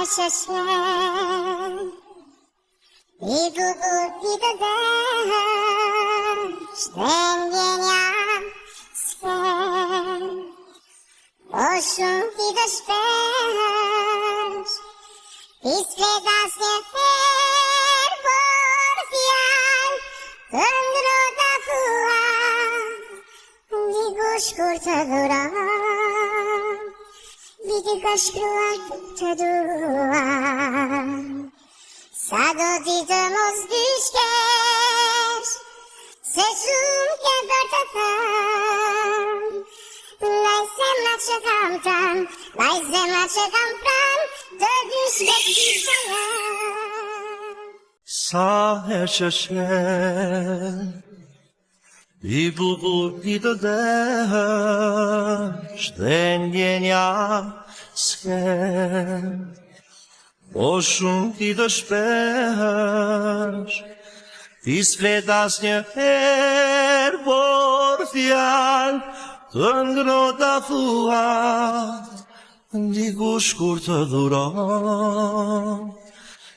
shashen I bukur ti të dësh Dëngjenja s'ken O shumë ti të shpesh Ti s'fletas një her por fjall Të ndrota thua Dikush kur të dhura Viti ka shkruar të dua Sa do ti të mos dyshkesh Se shumë ke për të thënë Laj zemra që kam pran Laj zemra që kam pran Të dyshkesh dyshke Sa herë që shen I bukur ti të desh Dhe ndjenja s'ken O shumë ti të shpesh Ti s'fletas një her por fjall Të ngrota thua Dikush kur të dhuron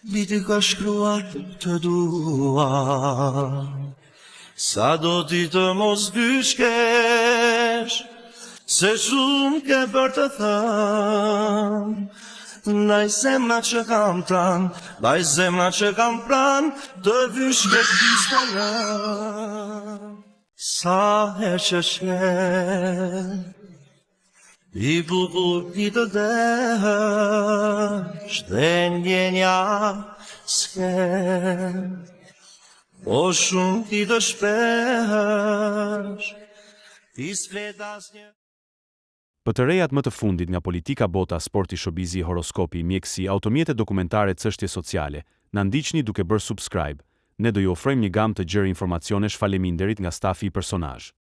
Viti ka shkruar të dua Sa do ti të mos dyshkesh Se shumë ke për të thënë Ndaj zemra që kam pran Ndaj zemra që kam pran Të dyshkesh dyshke Sa herë që shen I bukur ti të desh Dhe ndjenja s'ken O shumë ti të shpesh Ti s'fletas një Për të rejat më të fundit nga politika, bota, sporti, shobizi, horoskopi, mjekësi, automjete dokumentare, çështje sociale, na ndiqni duke bërë subscribe. Ne do ju ofrojmë një gamë të gjerë informacionesh faleminderit nga stafi i personazh.